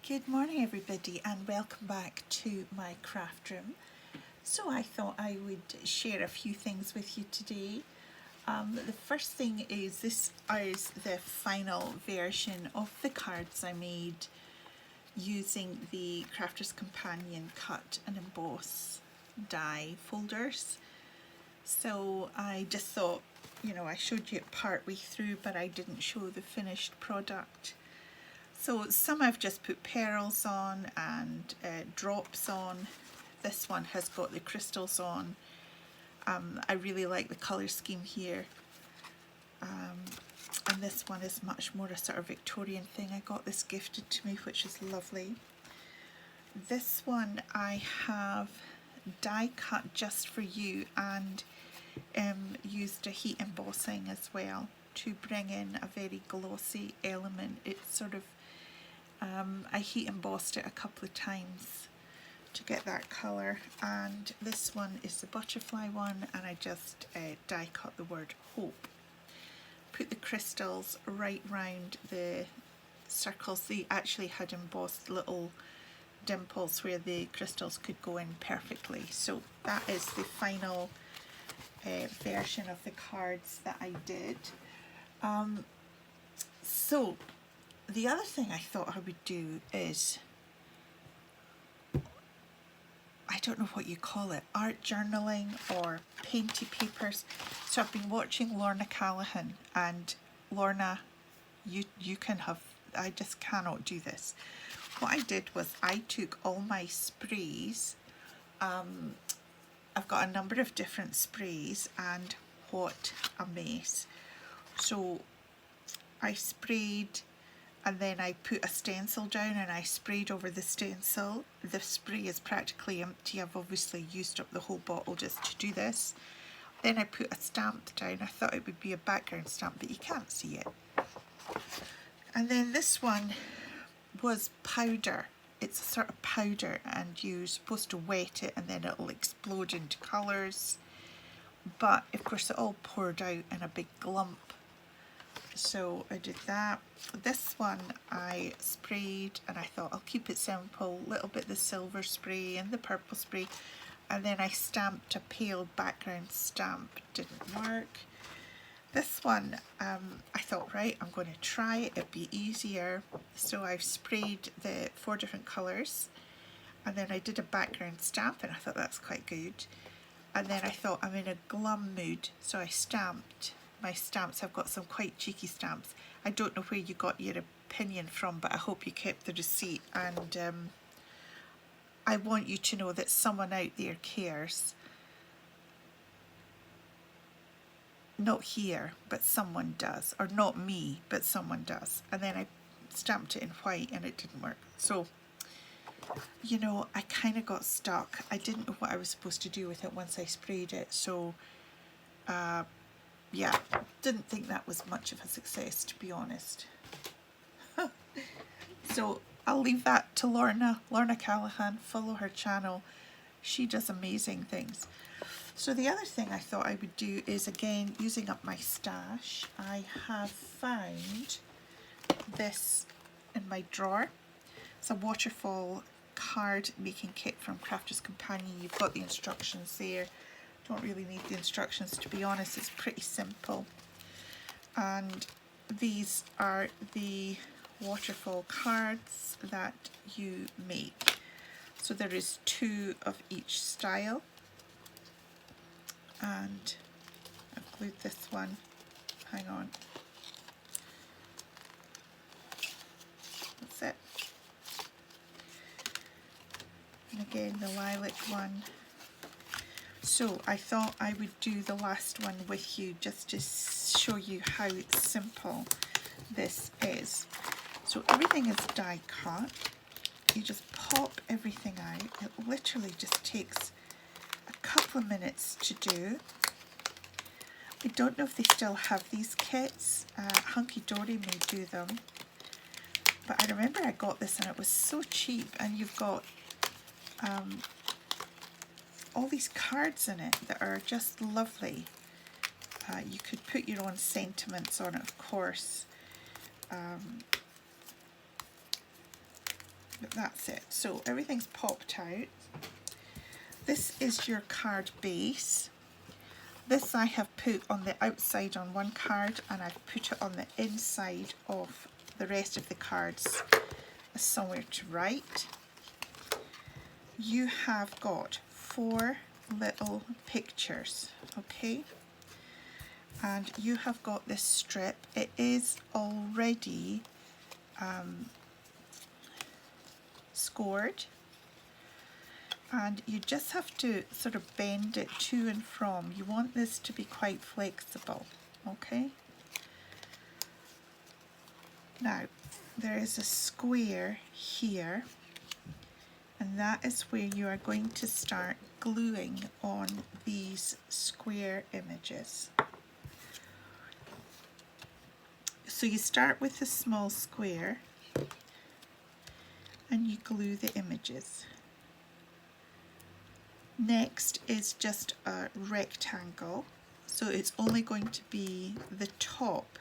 Good morning everybody and welcome back to my craft room. So I thought I would share a few things with you today. The first thing is this is the final version of the cards I made using the Crafter's Companion cut and emboss die folders. So I just thought, I showed you it part way through but I didn't show the finished product. So some I've just put pearls on and drops on. This one has got the crystals on. I really like the colour scheme here. And this one is much more a sort of Victorian thing. I got this gifted to me, which is lovely. This one I have die cut just for you and used a heat embossing as well to bring in a very glossy element. It's sort of I heat embossed it a couple of times to get that colour, and this one is the butterfly one and I just die cut the word hope. Put the crystals right round the circles. They actually had embossed little dimples where the crystals could go in perfectly. So that is the final version of the cards that I did. So the other thing I thought I would do is, I don't know what you call it, art journaling or painty papers. So I've been watching Lorna Callaghan, and Lorna, you can have, I just cannot do this. What I did was I took all my sprays, I've got a number of different sprays, and what a mess. So I sprayed, and then I put a stencil down and I sprayed over the stencil. The spray is practically empty. I've obviously used up the whole bottle just to do this. Then I put a stamp down. I thought it would be a background stamp, but you can't see it. And then this one was powder. It's a sort of powder and you're supposed to wet it and then it'll explode into colours. But of course it all poured out in a big glump. So I did that. This one I sprayed and I thought I'll keep it simple, a little bit of the silver spray and the purple spray, and then I stamped a pale background stamp. Didn't work. This one I thought, right, I'm going to try it, it'd be easier. So I've sprayed the 4 different colours and then I did a background stamp and I thought that's quite good. And then I thought I'm in a glum mood, so I stamped my stamps. I've got some quite cheeky stamps. I don't know where you got your opinion from, but I hope you kept the receipt, and I want you to know that someone out there cares. Not here, but someone does, or not me, but someone does. And then I stamped it in white and it didn't work. So, I kind of got stuck. I didn't know what I was supposed to do with it once I sprayed it, so yeah, didn't think that was much of a success, to be honest. So I'll leave that to Lorna Callaghan. Follow her channel. She does amazing things. So the other thing I thought I would do is, again, using up my stash, I have found this in my drawer. It's a waterfall card making kit from Crafter's Companion. You've got the instructions there. Don't really need the instructions, to be honest. It's pretty simple. And these are the waterfall cards that you make. So there is 2 of each style, and I've glued this one. Hang on. That's it. And again, the lilac one. So I thought I would do the last one with you just to show you how simple this is. So everything is die cut. You just pop everything out. It literally just takes a couple of minutes to do. I don't know if they still have these kits. Hunky Dory may do them. But I remember I got this and it was so cheap, and you've got all these cards in it that are just lovely. You could put your own sentiments on it, of course. but that's it. So everything's popped out. This is your card base. This I have put on the outside on one card, and I've put it on the inside of the rest of the cards somewhere to write. You have got 4 little pictures, okay? And you have got this strip. It is already scored, and you just have to sort of bend it to and from. You want this to be quite flexible, okay? Now there is a square here, and that is where you are going to start gluing on these square images. So you start with a small square and you glue the images. Next is just a rectangle, so it's only going to be the top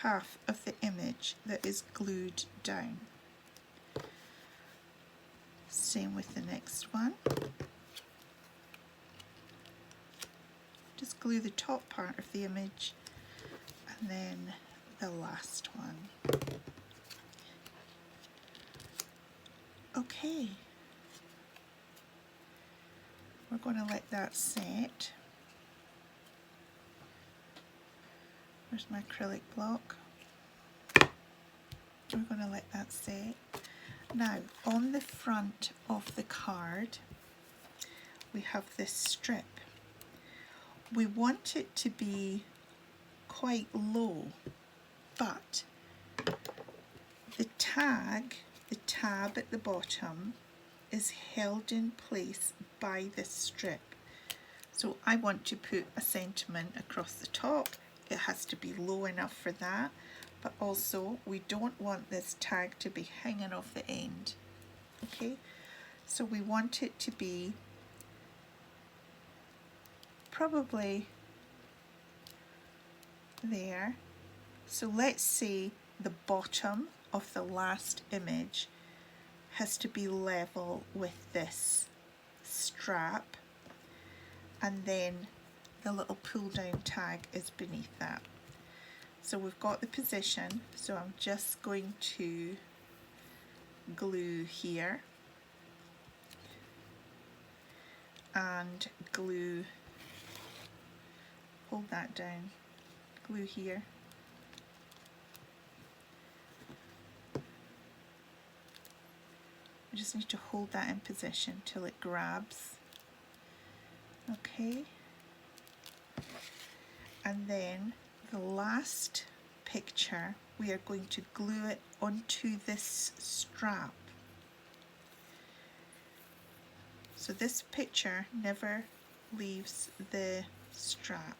half of the image that is glued down. Same with the next one. Just glue the top part of the image and then the last one. Okay, we're going to let that set. Where's my acrylic block? We're going to let that set. Now, on the front of the card, we have this strip. We want it to be quite low, but the tab at the bottom is held in place by this strip. So I want to put a sentiment across the top. It has to be low enough for that, but also we don't want this tag to be hanging off the end. Okay, so we want it to be probably there. So let's say the bottom of the last image has to be level with this strap, and then the little pull down tag is beneath that. So we've got the position, so I'm just going to glue here and glue, hold that down, glue here. I just need to hold that in position till it grabs. Okay. And then the last picture, we are going to glue it onto this strap. So this picture never leaves the strap.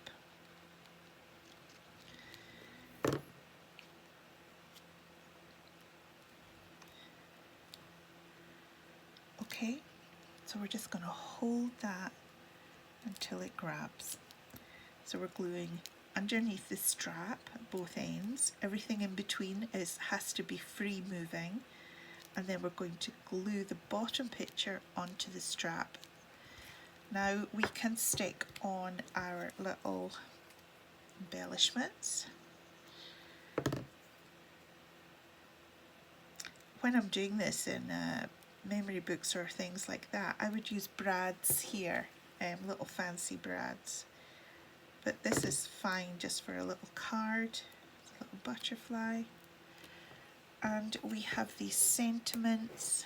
Okay, so we're just going to hold that until it grabs. So we're gluing underneath the strap at both ends. Everything in between has to be free moving, and then we're going to glue the bottom picture onto the strap. Now we can stick on our little embellishments. When I'm doing this in memory books or things like that, I would use brads here, little fancy brads. But this is fine just for a little card, a little butterfly. And we have these sentiments.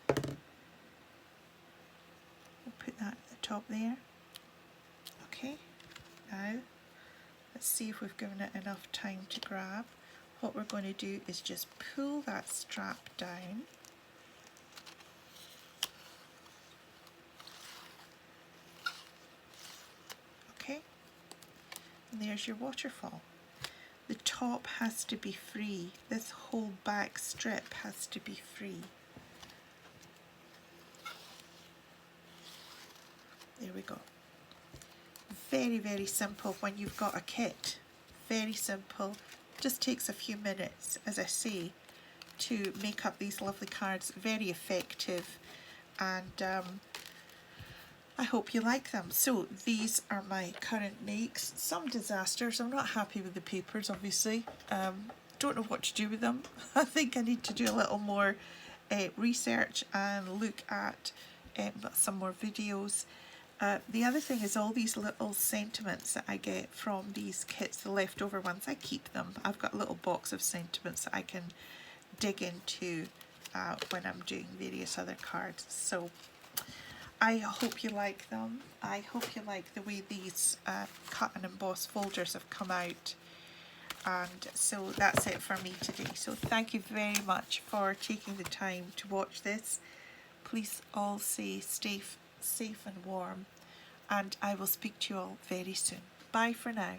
We'll put that at the top there. Okay, now let's see if we've given it enough time to grab. What we're going to do is just pull that strap down. Okay, and there's your waterfall. The top has to be free. This whole back strip has to be free. There we go. Very, very simple when you've got a kit. Very simple, Just takes a few minutes, as I say, to make up these lovely cards. Very effective, and I hope you like them. So these are my current makes. Some disasters. I'm not happy with the papers, obviously. Don't know what to do with them. I think I need to do a little more research and look at some more videos. The other thing is all these little sentiments that I get from these kits, the leftover ones, I keep them. I've got a little box of sentiments that I can dig into when I'm doing various other cards. So I hope you like them. I hope you like the way these cut and emboss folders have come out. And so that's it for me today. So thank you very much for taking the time to watch this. Please all stay safe and warm, and I will speak to you all very soon. Bye for now.